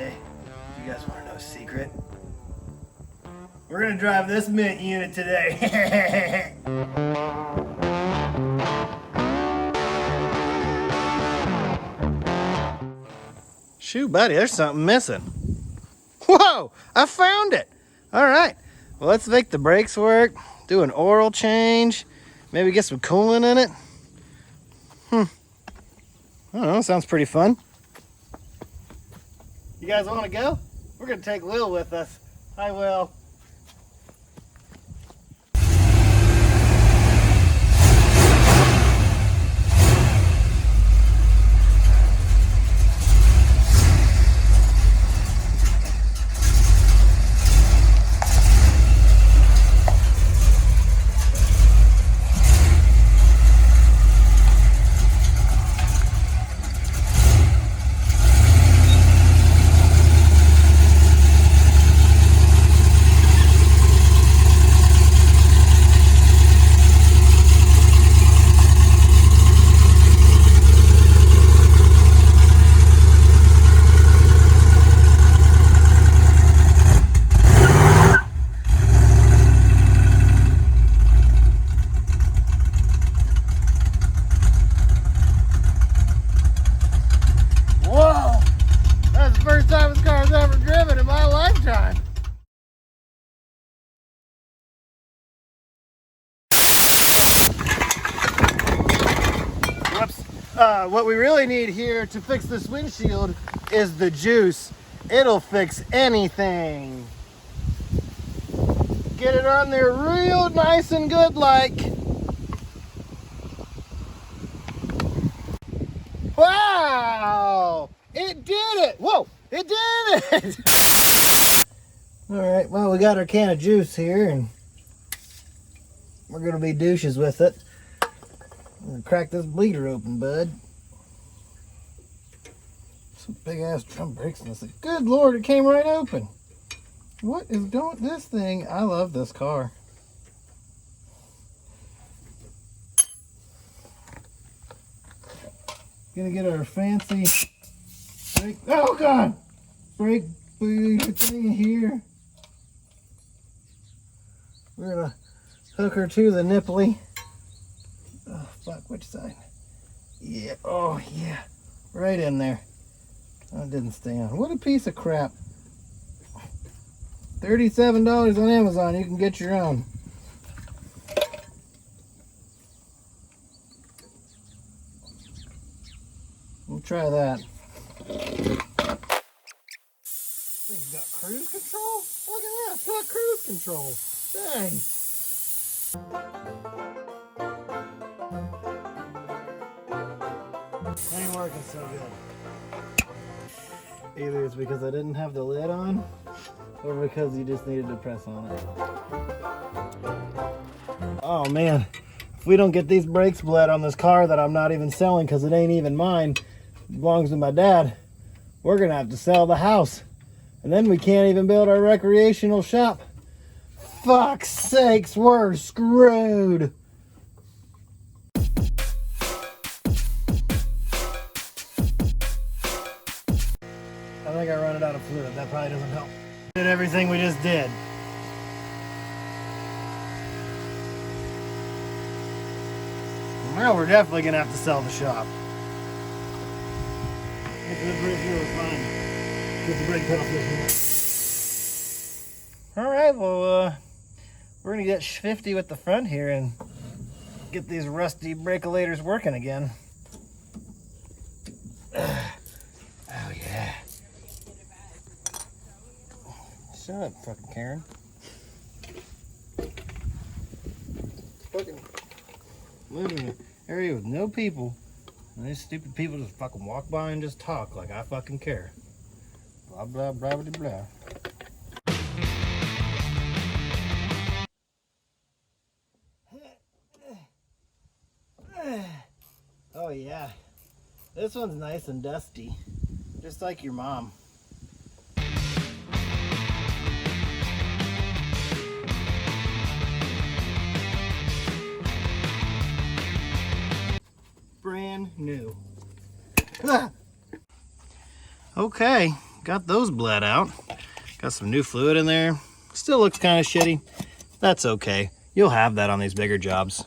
Hey, you guys want to know a secret? We're gonna drive this mint unit today. Shoot, buddy, there's something missing. Whoa, I found it. All right, well, let's make the brakes work, do an oil change, maybe get some coolant in it. I don't know, sounds pretty fun. You guys want to go? We're gonna take Will with us. Hi, Will. First time this car's ever driven in my lifetime. Whoops. What we really need here to fix this windshield is the juice. It'll fix anything. Get it on there real nice and good like. Wow! It did it! Whoa! It did it! Alright, well, we got our can of juice here, and we're going to be douches with it. I'm going to crack this bleeder open, bud. Some big-ass drum brakes in this thing. Good Lord, it came right open. What is going... This thing, I love this car. Gonna get our fancy... brake, oh God! Brake thing here. We're gonna hook her to the nipply. Oh fuck, which side? Yeah, oh yeah. Right in there. Oh, it didn't stay on. What a piece of crap. $37 on Amazon, you can get your own. We'll try that. Thing's got cruise control? Look at that, it's got cruise control. Dang. Ain't working so good. Either it's because I didn't have the lid on, or because you just needed to press on it. Oh man, if we don't get these brakes bled on this car that I'm not even selling because it ain't even mine, it belongs to my dad, we're gonna have to sell the house. And then we can't even build our recreational shop. Fuck's sakes, we're screwed. I think I run it out of fluid. That probably doesn't help. Did everything we just did. Well, we're definitely gonna have to sell the shop. The brake here was fine. Get the brake pedal this one. All right, well, we're gonna get shifty with the front here and get these rusty brakeolators working again. Oh yeah. Shut up, fucking Karen. Fucking live in an area with no people, and these stupid people just fucking walk by and just talk like I fucking care. Blah blah blah blah blah. Oh yeah, this one's nice and dusty, just like your mom. Brand new. Okay, got those bled out. Got some new fluid in there. Still looks kind of shitty. That's okay. You'll have that on these bigger jobs.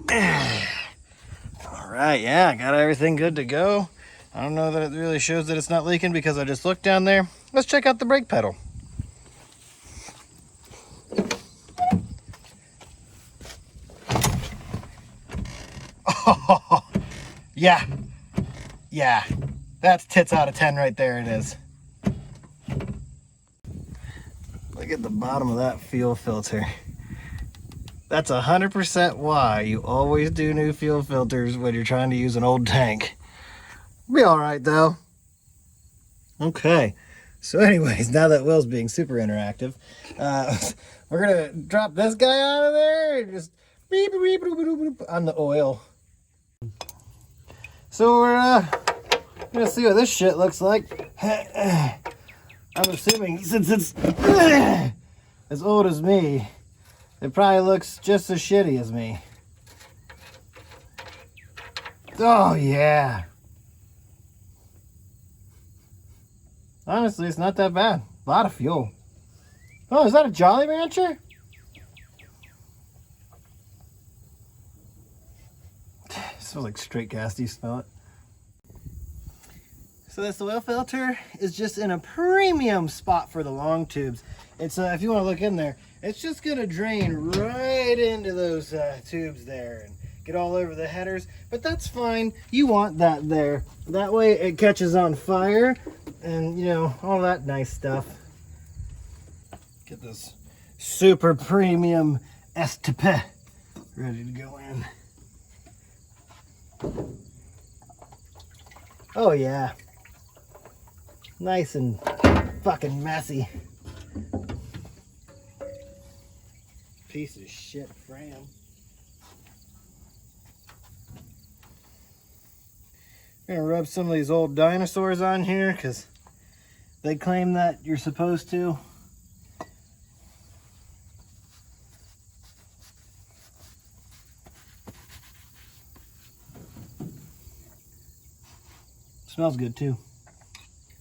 All right, yeah, I got everything good to go. I don't know that it really shows that it's not leaking because I just looked down there. Let's check out the brake pedal. Oh, yeah. Yeah, that's tits out of 10 right there, it is. Look at the bottom of that fuel filter. That's 100% why you always do new fuel filters when you're trying to use an old tank. Be all right though. Okay, so anyways, now that Will's being super interactive, we're gonna drop this guy out of there and just beep, beep, beep, beep, beep, beep, on the oil. So we're gonna see what this shit looks like. I'm assuming since it's as old as me, it probably looks just as shitty as me. Oh yeah. Honestly, it's not that bad. A lot of fuel. Oh, is that a Jolly Rancher? It smells like straight gas. Do you smell it? So this oil filter is just in a premium spot for the long tubes. It's if you want to look in there, it's just gonna drain right into those tubes there and get all over the headers. But that's fine. You want that there. That way it catches on fire and, you know, all that nice stuff. Get this super premium STP ready to go in. Oh yeah. Nice and fucking messy. Piece of shit Fram. I'm gonna rub some of these old dinosaurs on here because they claim that you're supposed to. Smells good too.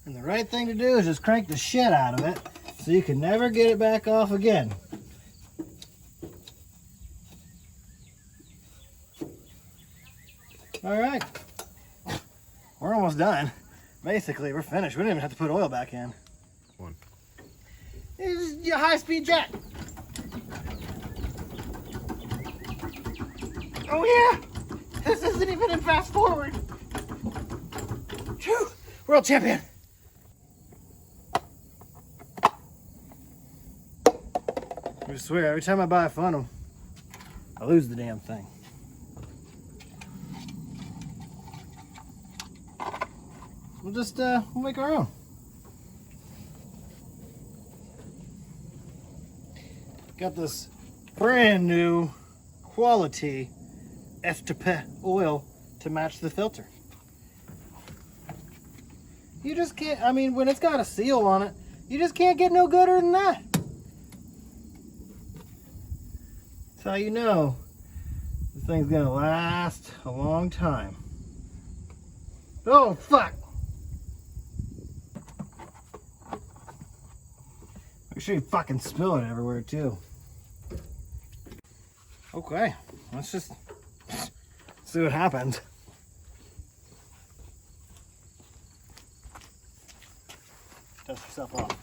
And the right thing to do is just crank the shit out of it so you can never get it back off again. All right, we're almost done. Basically, we're finished. We didn't even have to put oil back in. One. It's your high-speed jet. Oh yeah, this isn't even in fast forward. Whew. World champion. I swear, every time I buy a funnel, I lose the damn thing. We'll make our own. Got this brand new quality STP oil to match the filter. You just can't, I mean, when it's got a seal on it, you just can't get no gooder than that. That's how you know this thing's gonna last a long time. Oh, fuck! Make sure you fucking spill it everywhere, too. Okay, let's just see what happens. Dust yourself off.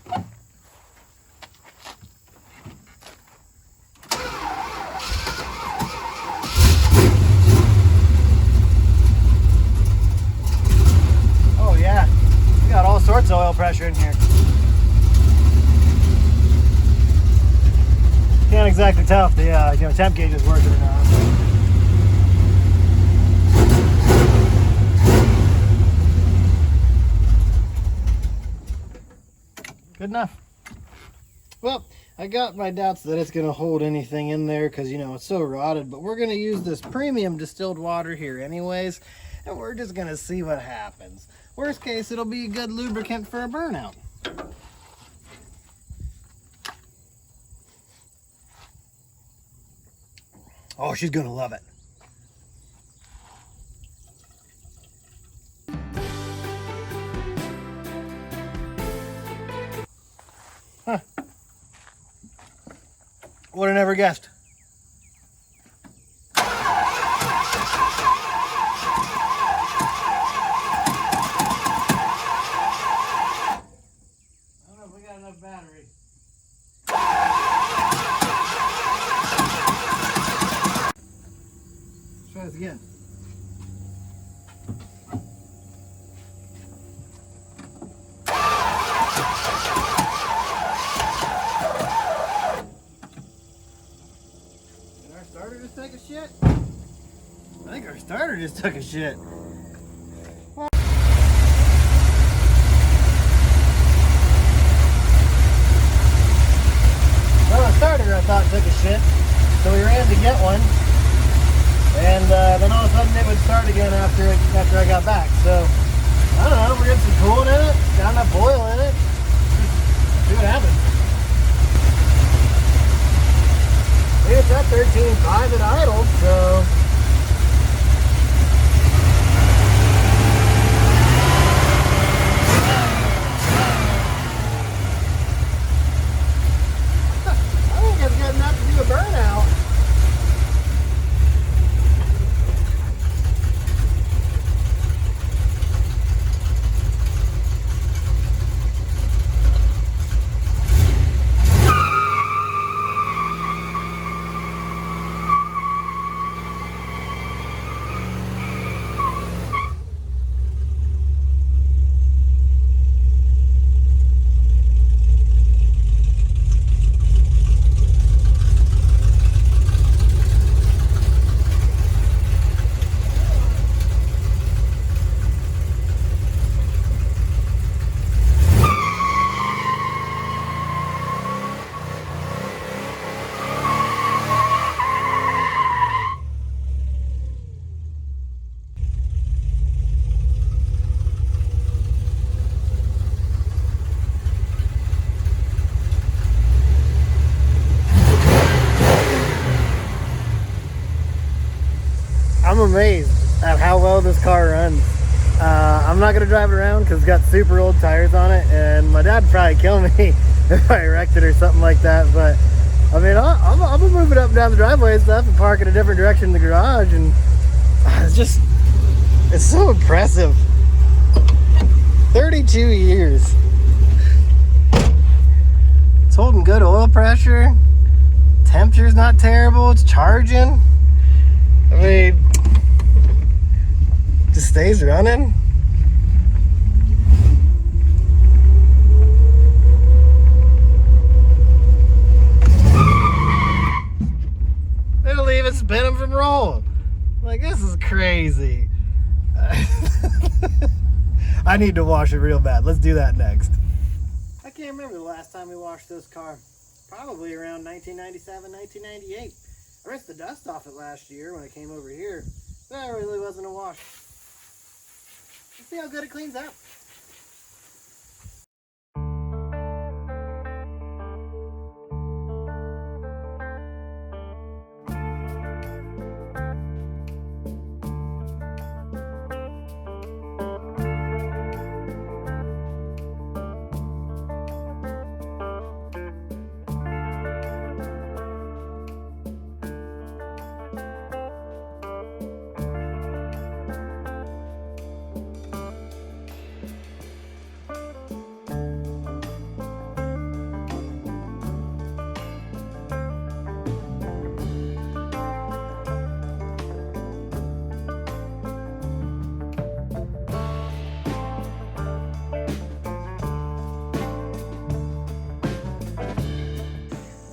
Oh yeah, we got all sorts of oil pressure in here. Can't exactly tell if the temp gauge is working or not. Good enough. Well, I got my doubts that it's going to hold anything in there because, you know, it's so rotted. But we're going to use this premium distilled water here anyways. And we're just going to see what happens. Worst case, it'll be a good lubricant for a burnout. Oh, she's going to love it. Would have never guessed. Battery. Let's try this again. Did our starter just take a shit? I think our starter just took a shit. Starter I thought took a shit, so we ran to get one, and then all of a sudden it would start again after I got back. So I don't know, we're getting some coolant in it, got enough oil in it, see what happens. It's at 13.5 at idle, so enough to do a burnout. I'm amazed at how well this car runs. I'm not gonna drive it around because it's got super old tires on it, and my dad would probably kill me if I wrecked it or something like that. But I mean, I'm gonna move it up and down the driveway and stuff and park in a different direction in the garage, and it's so impressive. 32 years. It's holding good oil pressure. Temperature's not terrible. It's charging. I mean, just stays running. It'll even spin him from roll. Like, this is crazy. I need to wash it real bad. Let's do that next. I can't remember the last time we washed this car. Probably around 1997, 1998. I rinsed the dust off it last year when I came over here. That really wasn't a wash. Let's see how good it cleans up.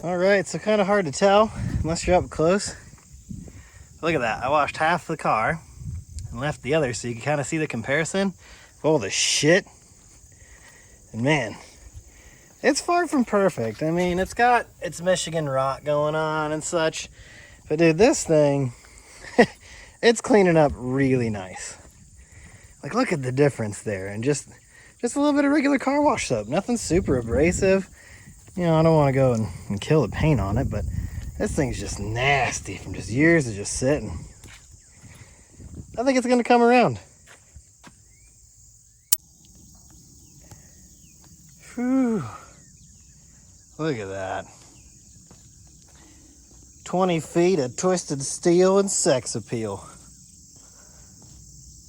Alright, so kind of hard to tell unless you're up close. Look at that. I washed half the car and left the other so you can kind of see the comparison of all the shit. And man, it's far from perfect. I mean, it's got its Michigan rot going on and such. But dude, this thing, it's cleaning up really nice. Like, look at the difference there. And just a little bit of regular car wash soap. Nothing super abrasive. You know, I don't want to go and kill the paint on it, but this thing's just nasty from just years of just sitting. I think it's going to come around. Whew. Look at that. 20 feet of twisted steel and sex appeal.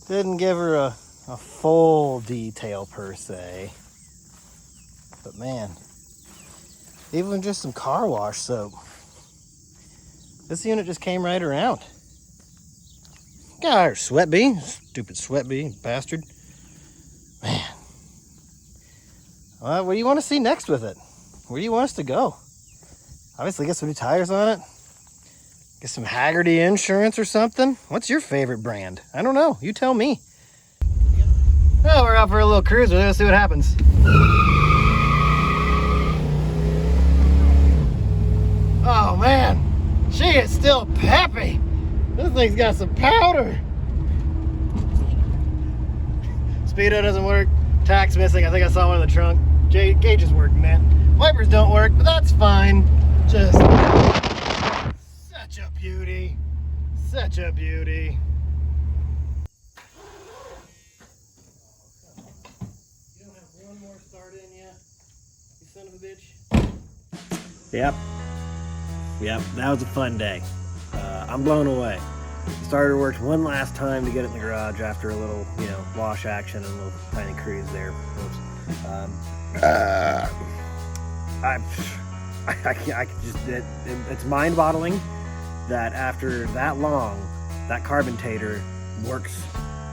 Didn't give her a full detail per se. But man, even just some car wash soap. This unit just came right around. Got her sweat bee. Stupid sweat bee, bastard. Man. What do you want to see next with it? Where do you want us to go? Obviously get some new tires on it. Get some Haggerty insurance or something. What's your favorite brand? I don't know. You tell me. Well, we're out for a little cruise. We're gonna see what happens. Oh man, she is still peppy. This thing's got some powder. Speedo doesn't work. Tack's missing. I think I saw one in the trunk. Gauge is working, man. Wipers don't work, but that's fine. Just such a beauty. Such a beauty. You don't have one more start in yet, you son of a bitch. Yep, that was a fun day. I'm blown away. Starter worked one last time to get it in the garage after a little, wash action and a little tiny cruise there. It's mind-boggling that after that long, that carbontator works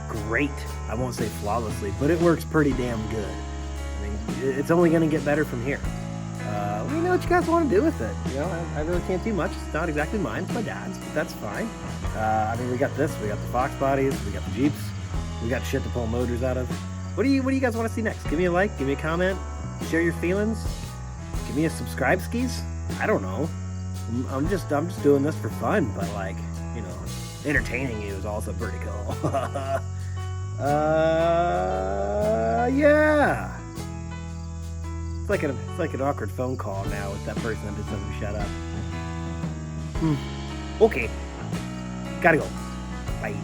great. I won't say flawlessly, but it works pretty damn good. I mean, it's only going to get better from here. Let me know what you guys want to do with it. I really can't do much. It's not exactly mine. It's my dad's, but that's fine. We got this. We got the Fox bodies. We got the Jeeps. We got shit to pull motors out of. What do you guys want to see next? Give me a like. Give me a comment. Share your feelings. Give me a subscribe skis. I don't know. I'm just doing this for fun, but entertaining you is also pretty cool. Yeah. It's like an awkward phone call now with that person that just doesn't shut up. Okay. Gotta go. Bye.